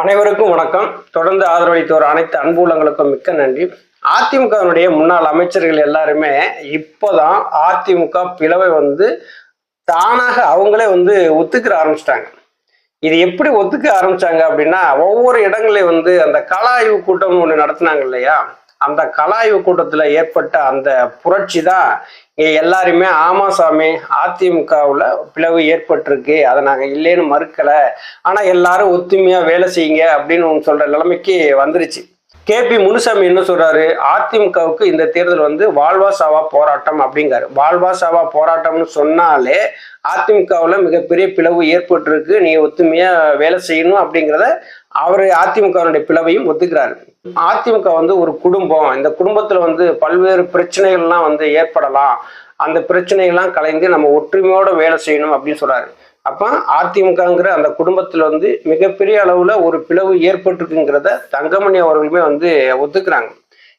அனைவருக்கும் வணக்கம். தொடர்ந்து ஆதரவளித்தோர் அனைத்து அன்புள்ளங்களுக்கும் மிக்க நன்றி. அதிமுகவினுடைய முன்னாள் அமைச்சர்கள் எல்லாருமே இப்போதான் அதிமுக பிளவை தானாக அவங்களே ஒத்துக்கிற ஆரம்பிச்சிட்டாங்க. இது எப்படி ஒத்துக்க ஆரம்பிச்சாங்க அப்படின்னா, ஒவ்வொரு இடங்களையும் அந்த கள ஆய்வு கூட்டம் ஒன்று நடத்தினாங்க இல்லையா, அந்த கள ஆய்வு கூட்டத்துல ஏற்பட்ட அந்த புரட்சி தான் எல்லாருமே ஆமா சாமி அதிமுகவுல பிளவு ஏற்பட்டிருக்கு, அதை நாங்க இல்லைன்னு மறுக்கல, ஆனா எல்லாரும் ஒத்துமையா வேலை செய்யுங்க அப்படின்னு சொல்ற நிலைமைக்கு வந்துருச்சு. KP முனுசாமி என்ன சொல்றாரு, அதிமுகவுக்கு இந்த தேர்தல் வாழ்வா சாவா போராட்டம் அப்படிங்காரு. வாழ்வா சாவா போராட்டம்னு சொன்னாலே அதிமுகவுல மிகப்பெரிய பிளவு ஏற்பட்டிருக்கு, நீ ஒத்துமையா வேலை செய்யணும் அப்படிங்கிறத அவரு அதிமுகவுடைய பிளவையும் ஒத்துக்கிறாரு. அதிமுக ஒரு குடும்பம், இந்த குடும்பத்துல பல்வேறு பிரச்சனைகள்லாம் ஏற்படலாம், அந்த பிரச்சனைகள்லாம் கலைந்து நம்ம ஒற்றுமையோட வேலை செய்யணும் அப்படின்னு சொல்றாரு. அப்ப அதிமுகங்கிற அந்த குடும்பத்துல மிகப்பெரிய அளவுல ஒரு பிளவு ஏற்பட்டிருக்குங்கிறத தங்கமணி அவர்களுமே ஒத்துக்கிறாங்க.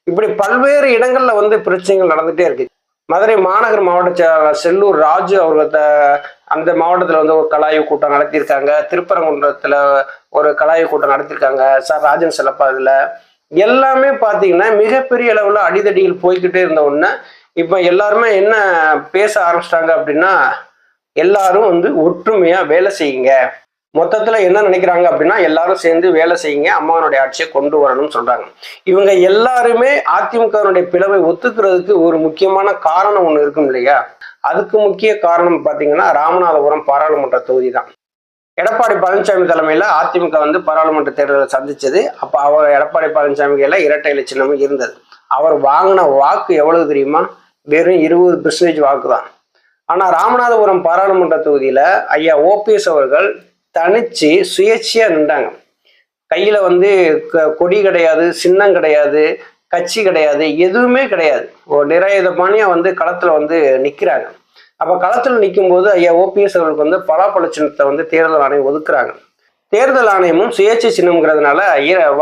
இப்படி பல்வேறு இடங்கள்ல பிரச்சனைகள் நடந்துட்டே இருக்கு. மதுரை மாநகர் மாவட்ட செயலாளர் செல்லூர் ராஜு அவர்கள அந்த மாவட்டத்துல ஒரு கலாய்வு கூட்டம் நடத்தியிருக்காங்க. திருப்பரங்குன்றத்துல ஒரு கலாய்வு கூட்டம் நடத்தியிருக்காங்க. சார் ராஜன் செல்லப்பா. இதுல எல்லாமே பாத்தீங்கன்னா மிகப்பெரிய அளவுல அடிதடிகள் போய்கிட்டே இருந்த உடனே இப்ப எல்லாருமே என்ன பேச ஆரம்பிச்சிட்டாங்க அப்படின்னா, எல்லாரும் ஒற்றுமையா வேலை செய்யுங்க. மொத்தத்துல என்ன நினைக்கிறாங்க அப்படின்னா, எல்லாரும் சேர்ந்து வேலை செய்யுங்க, அம்மாவனுடைய ஆட்சியை கொண்டு வரணும்னு சொல்றாங்க. இவங்க எல்லாருமே அதிமுகவினுடைய பிளவை ஒத்துக்கிறதுக்கு ஒரு முக்கியமான காரணம் ஒண்ணு இருக்கும் இல்லையா. அதுக்கு முக்கிய காரணம் பாத்தீங்கன்னா ராமநாதபுரம் பாராளுமன்ற தொகுதி தான். எடப்பாடி பழனிசாமி தலைமையில அதிமுக பாராளுமன்ற தேர்தலை சந்திச்சது. அப்ப அவர் எடப்பாடி பழனிசாமி கையில இரட்டை இலை சின்னமும் இருந்தது. அவர் வாங்கின வாக்கு எவ்வளவு தெரியுமா? வெறும் 20% வாக்கு தான். ஆனா ராமநாதபுரம் பாராளுமன்ற தொகுதியில ஐயா OPS அவர்கள் தனிச்சு சுயேட்சையா நின்றாங்க. கையில கொடி கிடையாது, சின்னம் கிடையாது, கட்சி கிடையாது, எதுவுமே கிடையாது. ஒரு நிராயுதபாணியா களத்துல நிக்கிறாங்க. அப்ப களத்துல நிற்கும் போது ஐயா OPS அவர்களுக்கு பலாப்பழ சின்னத்தை தேர்தல் ஆணையம் ஒதுக்குறாங்க. தேர்தல் ஆணையமும் சுயேட்சை சின்னம்ங்கிறதுனால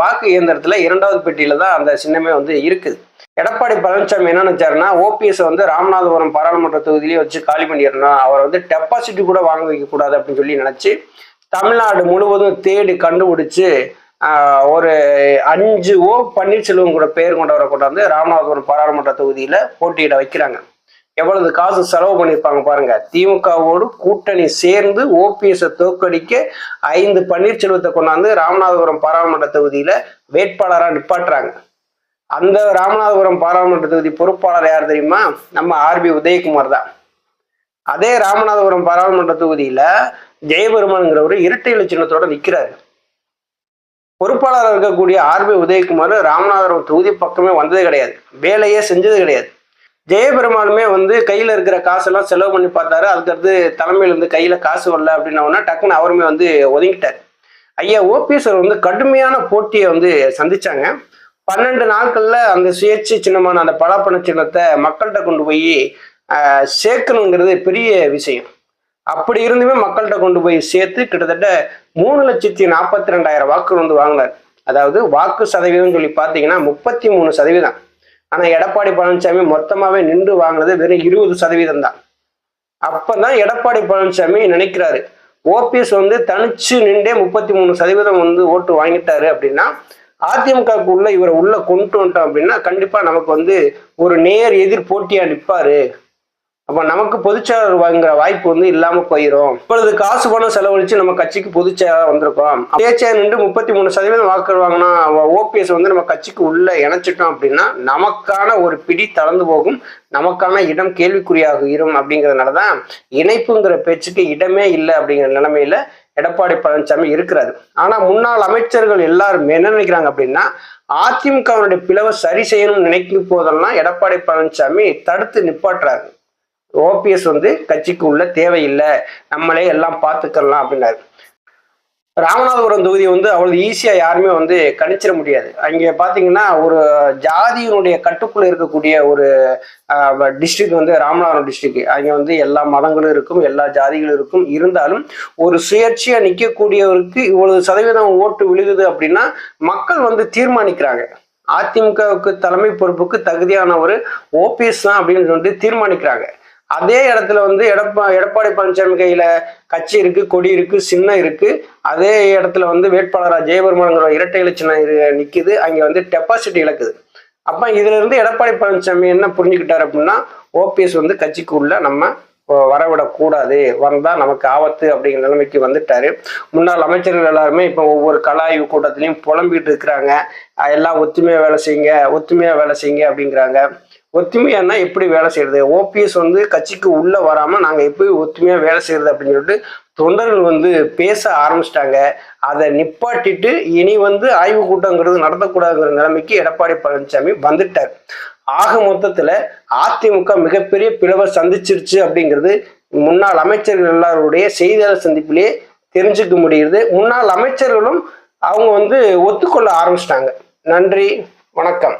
வாக்கு இயந்திரத்துல 2வது பெட்டியில தான் அந்த சின்னமே இருக்குது. எடப்பாடி பழனிசாமி என்ன நினைச்சாருன்னா, OPS ராமநாதபுரம் பாராளுமன்ற தொகுதியிலேயே வச்சு காலி பண்ணிடணும், அவர் டெபாசிட் கூட வாங்க வைக்க கூடாது அப்படின்னு சொல்லி நினைச்சு தமிழ்நாடு முழுவதும் தேடி கண்டுபிடிச்சு ஒரு 5 பன்னீர்செல்வம் கூட பெயர் கொண்டவரை கொண்டாந்து ராமநாதபுரம் பாராளுமன்ற தொகுதியில போட்டியிட வைக்கிறாங்க. எவ்வளவு காசு செலவு பண்ணியிருப்பாங்க பாருங்க. திமுகவோடு கூட்டணி சேர்ந்து OPS தோற்கடிக்க 5 பன்னீர்செல்வத்தை கொண்டாந்து ராமநாதபுரம் பாராளுமன்ற தொகுதியில வேட்பாளரா நிப்பாட்டுறாங்க. அந்த ராமநாதபுரம் பாராளுமன்ற தொகுதி பொறுப்பாளர் யார் தெரியுமா? நம்ம RB உதயகுமார் தான். அதே ராமநாதபுரம் பாராளுமன்ற தொகுதியில ஜெயபெருமான்ங்கிறவரு இரட்டை இலை சின்னத்தோட நிக்கிறாரு. பொறுப்பாளர் இருக்கக்கூடிய RB உதயகுமார் ராமநாதபுரம் தொகுதி பக்கமே வந்ததே கிடையாது, வேலையே செஞ்சது கிடையாது. ஜெயபெருமானுமே கையில இருக்கிற காசெல்லாம் செலவு பண்ணி பார்த்தாரு. அதுக்கடுத்து தலைமையில கையில காசு வரல அப்படின்னா டக்குன்னு அவருமே ஒதுங்கிட்டார். ஐயா OPS கடுமையான போட்டியை சந்திச்சாங்க. 12 நாட்கள்ல அந்த சுயேட்சை சின்னமான அந்த பலாப்பழ சின்னத்தை மக்கள்கிட்ட கொண்டு போய் சேர்க்கணுங்கிறது பெரிய விஷயம். அப்படி இருந்துமே மக்கள்கிட்ட கொண்டு போய் சேர்த்து கிட்டத்தட்ட 3,42,000 வாக்கு வாங்கினார். அதாவது வாக்கு சதவீதம் சொல்லி பார்த்தீங்கன்னா 33%. ஆனா எடப்பாடி பழனிசாமி மொத்தமாவே நின்று வாங்கினது வெறும் 20% தான். அப்பதான் எடப்பாடி பழனிசாமி நினைக்கிறாரு, OPS தனிச்சு நின்றே 33% ஓட்டு வாங்கிட்டாரு அப்படின்னா அதிமுகவுக்குள்ள இவரை உள்ள கொண்டு வந்துட்டோம் அப்படின்னா கண்டிப்பா நமக்கு ஒரு நேர் எதிர் போட்டியா நிற்பாரு. அப்ப நமக்கு பொதுச்செயலாளர் வாங்குற வாய்ப்பு இல்லாம போயிடும். இப்பொழுது காசு பணம் செலவழிச்சு நம்ம கட்சிக்கு பொதுச்செயலாளர் வந்திருக்கோம், சுயேட்சையா நின்று 33% வாக்கு வாங்கினா OPS நம்ம கட்சிக்கு உள்ள இணைச்சிட்டோம் அப்படின்னா நமக்கான ஒரு பிடி தளர்ந்து போகும், நமக்கான இடம் கேள்விக்குறியாகும் அப்படிங்கிறதுனாலதான் இணைப்புங்கிற பேச்சுக்கு இடமே இல்லை அப்படிங்கிற நிலைமையில எடப்பாடி பழனிசாமி இருக்கிறாரு. ஆனா முன்னாள் அமைச்சர்கள் எல்லாரும் என்ன நினைக்கிறாங்க அப்படின்னா, அதிமுகவினுடைய பிளவை சரி செய்யணும்னு நினைக்கும் போதெல்லாம் எடப்பாடி பழனிசாமி தடுத்து நிப்பாட்டுறாரு. OPS கட்சிக்கு உள்ள தேவையில்லை, நம்மளே எல்லாம் பார்த்துக்கலாம் அப்படின்னாரு. ராமநாதபுரம் தொகுதி அவ்வளவு ஈஸியா யாருமே கணிச்சிட முடியாது. அங்கே பாத்தீங்கன்னா ஒரு ஜாதியினுடைய கட்டுக்குள்ள இருக்கக்கூடிய ஒரு டிஸ்ட்ரிக்ட் ராமநாதபுரம் டிஸ்ட்ரிக்ட். அங்கே எல்லா மதங்களும் இருக்கும், எல்லா ஜாதிகளும் இருக்கும். இருந்தாலும் ஒரு சுயேட்சையா நிற்கக்கூடியவருக்கு இவ்வளவு சதவீதம் ஓட்டு விழுகுது அப்படின்னா மக்கள் தீர்மானிக்கிறாங்க. அதிமுகவுக்கு தலைமை பொறுப்புக்கு தகுதியான ஒரு OPS தான் அப்படின்னு தீர்மானிக்கிறாங்க. அதே இடத்துல வந்து எடப்பாடி பழனிசாமி கையில கட்சி இருக்கு, கொடி இருக்கு, சின்னம் இருக்கு. அதே இடத்துல வந்து வேட்பாளரா ஜெயபெருமானுங்கிற இரட்டை இலை சின்னம் நிக்குது. அங்க வந்து டெபாசிட் இழக்குது. அப்ப இதுல இருந்து எடப்பாடி பழனிசாமி என்ன புரிஞ்சுக்கிட்டாரு அப்படின்னா, ஓபிஎஸ் வந்து கட்சிக்கு உள்ள நம்ம வரவிடக்கூடாது, வந்தா நமக்கு ஆபத்து அப்படிங்கிற நிலைமைக்கு வந்துட்டாரு. முன்னாள் அமைச்சர்கள் எல்லாருமே இப்ப ஒவ்வொரு கலாய்வு கூட்டத்திலையும் புலம்பிட்டு இருக்கிறாங்க. எல்லாம் ஒத்துமையா வேலை செய்யுங்க, ஒத்துமையா வேலை செய்யுங்க அப்படிங்கிறாங்க. ஒத்துமையானா எப்படி வேலை செய்யறது? ஓபிஎஸ் வந்து கட்சிக்கு உள்ள வராம நாங்க எப்படி ஒத்துமையா வேலை செய்யறது அப்படின்னு சொல்லிட்டு தொண்டர்கள் வந்து பேச ஆரம்பிச்சிட்டாங்க. அதை நிப்பாட்டிட்டு இனி வந்து ஆய்வு கூட்டங்கிறது நடத்தக்கூடாதுங்கிற நிலைமைக்கு எடப்பாடி பழனிசாமி வந்துட்டார். ஆக மொத்தத்துல அதிமுக மிகப்பெரிய பிளவை சந்திச்சிருச்சு அப்படிங்கிறது முன்னாள் அமைச்சர்கள் எல்லாருடைய செய்தியாளர் சந்திப்பிலேயே தெரிஞ்சுக்க முடியுது. முன்னாள் அமைச்சர்களும் அவங்க வந்து ஒத்துக்கொள்ள ஆரம்பிச்சிட்டாங்க. நன்றி, வணக்கம்.